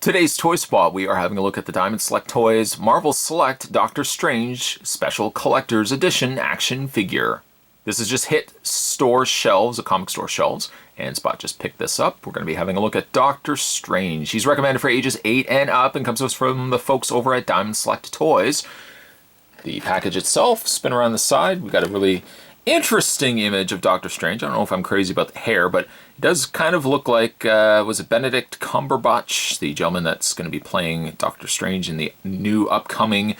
Today's Toy Spot, we are having a look at the Diamond Select Toys Marvel Select Doctor Strange Special Collector's Edition action figure. This has just hit store shelves, comic store shelves, and Spot just picked this up. We're going to be having a look at Doctor Strange. He's recommended for ages 8 and up and comes to us from the folks over at Diamond Select Toys. The package itself, spin around the side, we've got a really interesting image of Doctor Strange. I don't know if I'm crazy about the hair, but it does kind of look like, was it Benedict Cumberbatch, the gentleman that's going to be playing Doctor Strange in the new upcoming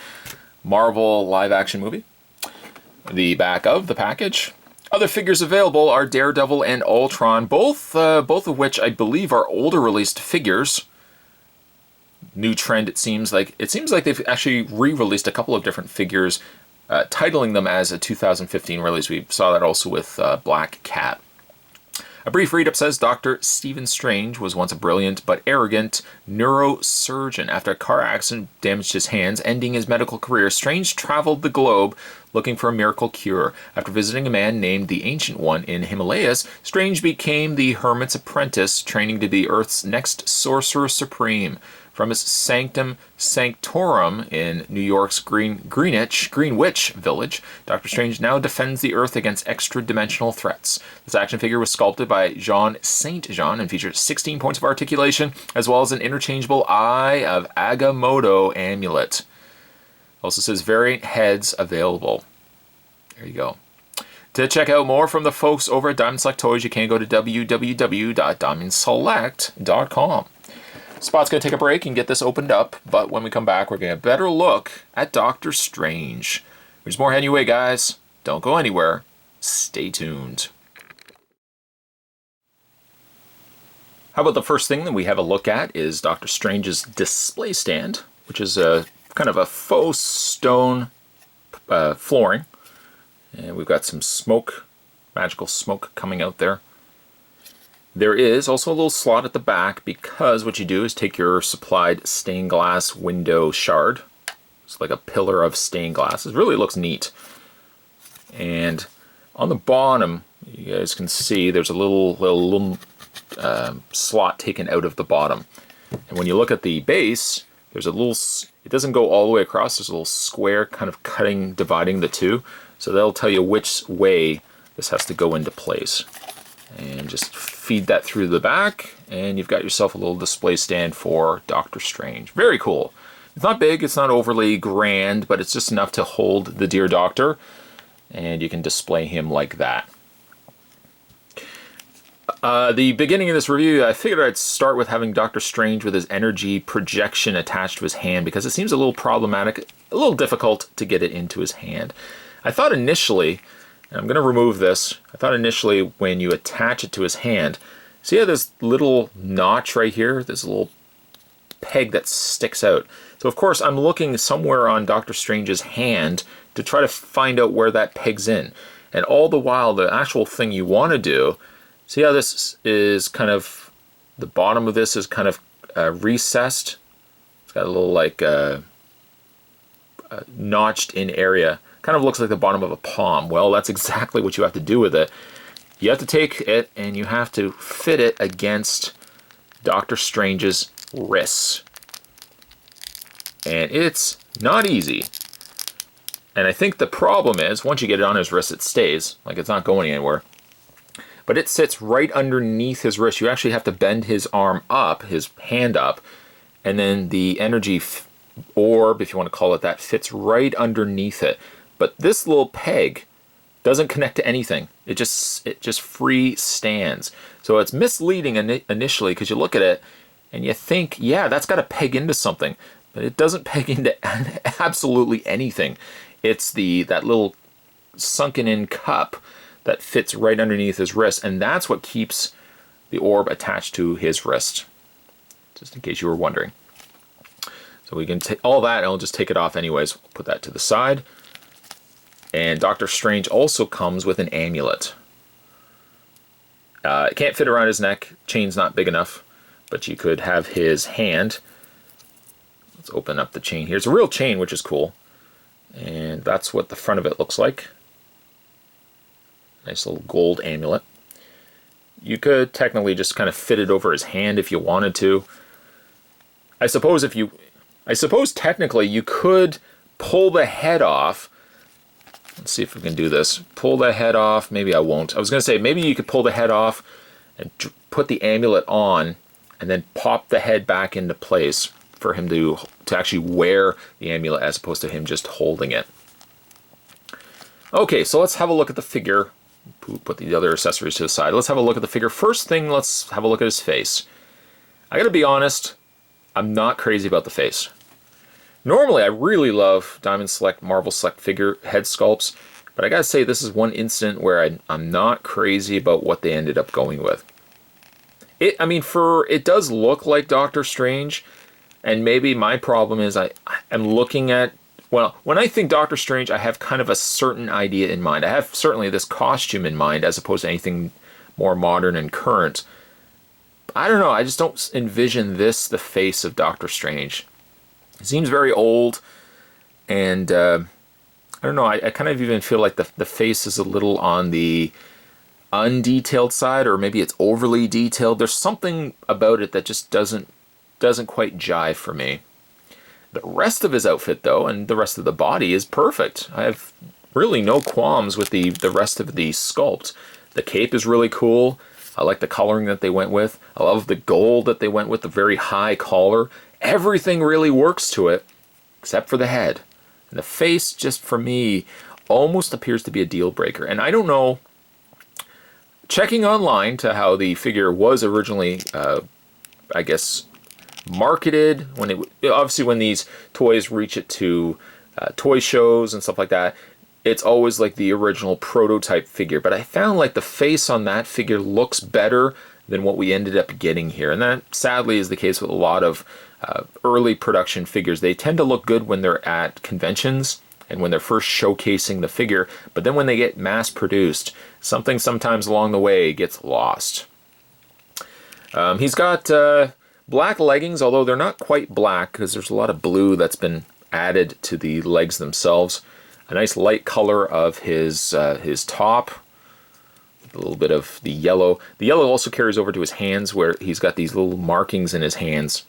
Marvel live-action movie. The back of the package. Other figures available are Daredevil and Ultron, both of which I believe are older released figures. New trend, it seems like they've actually re-released a couple of different figures, titling them as a 2015 release. We saw that also with Black Cat. A brief read-up says Dr. Stephen Strange was once a brilliant but arrogant neurosurgeon. After a car accident damaged his hands, ending his medical career, Strange traveled the globe looking for a miracle cure. After visiting a man named the Ancient One in Himalayas, Strange became the Hermit's apprentice, training to be Earth's next Sorcerer Supreme. From his Sanctum Sanctorum in New York's Greenwich Village, Doctor Strange now defends the Earth against extra-dimensional threats. This action figure was sculpted by Jean St. Jean and features 16 points of articulation, as well as an interchangeable Eye of Agamotto amulet. Also says variant heads available. There you go. To check out more from the folks over at Diamond Select Toys, you can go to www.diamondselect.com. Spot's going to take a break and get this opened up, but when we come back, we're going to get a better look at Doctor Strange. There's more heading your way, guys. Don't go anywhere. Stay tuned. How about the first thing that we have a look at is Doctor Strange's display stand, which is a kind of a faux stone flooring. And we've got some smoke, magical smoke coming out there. There is also a little slot at the back because what you do is take your supplied stained glass window shard. It's like a pillar of stained glass. It really looks neat. And on the bottom, you guys can see there's a little slot taken out of the bottom. And when you look at the base, there's a little, it doesn't go all the way across. There's a little square kind of dividing the two. So that'll tell you which way this has to go into place. And just feed that through the back, and you've got yourself a little display stand for Doctor Strange. Very cool. It's not big, it's not overly grand, but it's just enough to hold the dear Doctor, and you can display him like that. The beginning of this review, I figured I'd start with having Doctor Strange with his energy projection attached to his hand, because it seems a little problematic, a little difficult to get it into his hand. I thought initially, and I'm going to remove this, I thought initially when you attach it to his hand, see how this little notch right here, this little peg that sticks out. So of course I'm looking somewhere on Doctor Strange's hand to try to find out where that pegs in. And all the while the actual thing you want to do, see how this is kind of, the bottom of this is kind of recessed. It's got a little like notched in area. Kind of looks like the bottom of a palm. Well, that's exactly what you have to do with it. You have to take it and you have to fit it against Doctor Strange's wrists. And it's not easy. And I think the problem is, once you get it on his wrist, it stays. Like it's not going anywhere. But it sits right underneath his wrist. You actually have to bend his arm up, his hand up, and then the energy orb, if you want to call it that, fits right underneath it. But this little peg doesn't connect to anything. It just free stands. So it's misleading initially because you look at it and you think, yeah, that's got to peg into something. But it doesn't peg into absolutely anything. It's that little sunken in cup that fits right underneath his wrist. And that's what keeps the orb attached to his wrist. Just in case you were wondering. So we can take all that and I'll just take it off anyways. Put that to the side. And Doctor Strange also comes with an amulet. It can't fit around his neck. Chain's not big enough. But you could have his hand. Let's open up the chain here. It's a real chain, which is cool. And that's what the front of it looks like. Nice little gold amulet. You could technically just kind of fit it over his hand if you wanted to. I suppose technically you could pull the head off. Let's see if we can do this. Pull the head off. Maybe I won't. I was going to say maybe you could pull the head off and put the amulet on and then pop the head back into place for him to actually wear the amulet as opposed to him just holding it. Okay, so let's have a look at the figure. Put the other accessories to the side. Let's have a look at the figure. First thing, let's have a look at his face. I gotta be honest, I'm not crazy about the face. Normally, I really love Diamond Select, Marvel Select figure head sculpts, but I gotta say this is one incident where I'm not crazy about what they ended up going with. It does look like Doctor Strange, and maybe my problem is I'm looking at, well, when I think Doctor Strange, I have kind of a certain idea in mind. I have certainly this costume in mind as opposed to anything more modern and current. I don't know, I just don't envision this the face of Doctor Strange. It seems very old, and I don't know, I kind of even feel like the face is a little on the undetailed side, or maybe it's overly detailed. There's something about it that just doesn't quite jive for me. The rest of his outfit, though, and the rest of the body is perfect. I have really no qualms with the rest of the sculpt. The cape is really cool. I like the coloring that they went with. I love the gold that they went with, the very high collar. Everything really works to it, except for the head. And the face, just for me, almost appears to be a deal breaker. And I don't know, checking online to how the figure was originally, I guess, marketed, obviously when these toys reach it to toy shows and stuff like that, it's always like the original prototype figure, but I found like the face on that figure looks better than what we ended up getting here, and that sadly is the case with a lot of early production figures. They tend to look good when they're at conventions and when they're first showcasing the figure, but then when they get mass produced, something sometimes along the way gets lost. He's got black leggings, although they're not quite black because there's a lot of blue that's been added to the legs themselves. A nice light color of his top. A little bit of the yellow. The yellow also carries over to his hands where he's got these little markings in his hands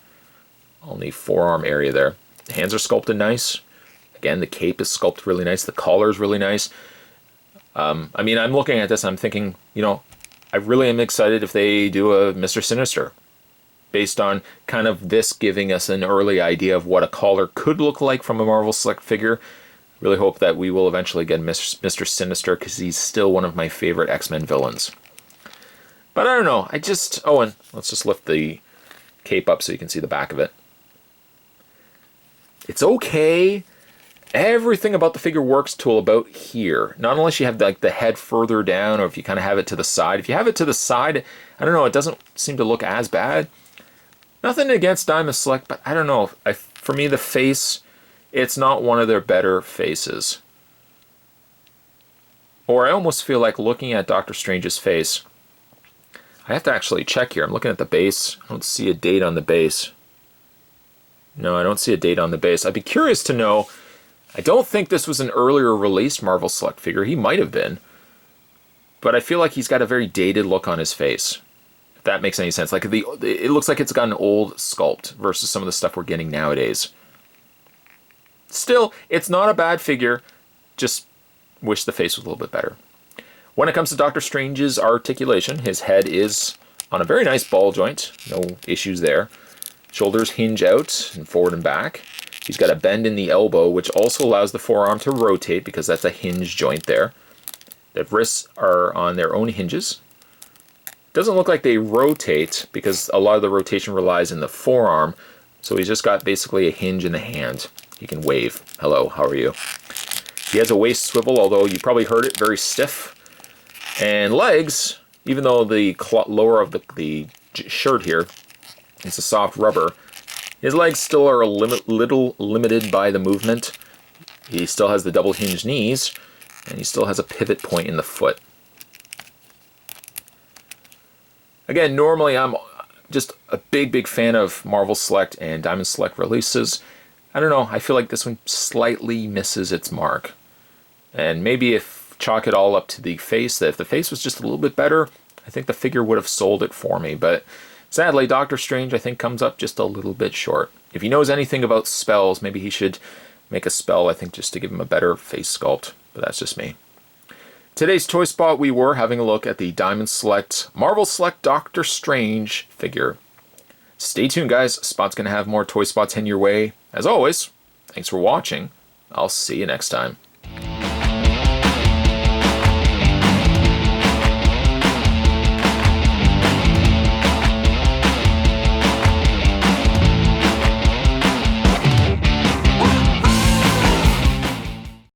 on the forearm area there. The hands are sculpted nice. Again, the cape is sculpted really nice. The collar is really nice. I'm looking at this and I'm thinking, I really am excited if they do a Mr. Sinister, based on kind of this giving us an early idea of what a collar could look like from a Marvel Select figure. Really hope that we will eventually get Mr. Sinister, because he's still one of my favorite X-Men villains. But I don't know, and let's just lift the cape up so you can see the back of it. It's okay. Everything about the figure works till about here. Not unless you have like the head further down, or if you kind of have it to the side. If you have it to the side, I don't know, it doesn't seem to look as bad. Nothing against Diamond Select, but I don't know. For me, the face, it's not one of their better faces. Or I almost feel like looking at Doctor Strange's face, I have to actually check here. I'm looking at the base. I don't see a date on the base. No, I don't see a date on the base. I'd be curious to know. I don't think this was an earlier released Marvel Select figure. He might have been. But I feel like he's got a very dated look on his face. If that makes any sense. Like it looks like it's got an old sculpt versus some of the stuff we're getting nowadays. Still, it's not a bad figure. Just wish the face was a little bit better. When it comes to Doctor Strange's articulation, his head is on a very nice ball joint. No issues there. Shoulders hinge out and forward and back. He's got a bend in the elbow, which also allows the forearm to rotate because that's a hinge joint there. The wrists are on their own hinges. Doesn't look like they rotate because a lot of the rotation relies in the forearm. So he's just got basically a hinge in the hand. He can wave. Hello, how are you? He has a waist swivel, although you probably heard it, very stiff. And legs, even though the lower of the shirt here is a soft rubber, his legs still are a little limited by the movement. He still has the double hinged knees, and he still has a pivot point in the foot. Again, normally I'm just a big fan of Marvel Select and Diamond Select releases. I don't know, I feel like this one slightly misses its mark. And maybe if chalk it all up to the face, that if the face was just a little bit better, I think the figure would have sold it for me. But Sadly, Doctor Strange, I think, comes up just a little bit short. If he knows anything about spells, maybe he should make a spell, I think, just to give him a better face sculpt. But that's just me. Today's Toy Spot, we were having a look at the Diamond Select Marvel Select Doctor Strange figure. Stay tuned, guys. Spot's going to have more Toy Spots in your way. As always, thanks for watching. I'll see you next time.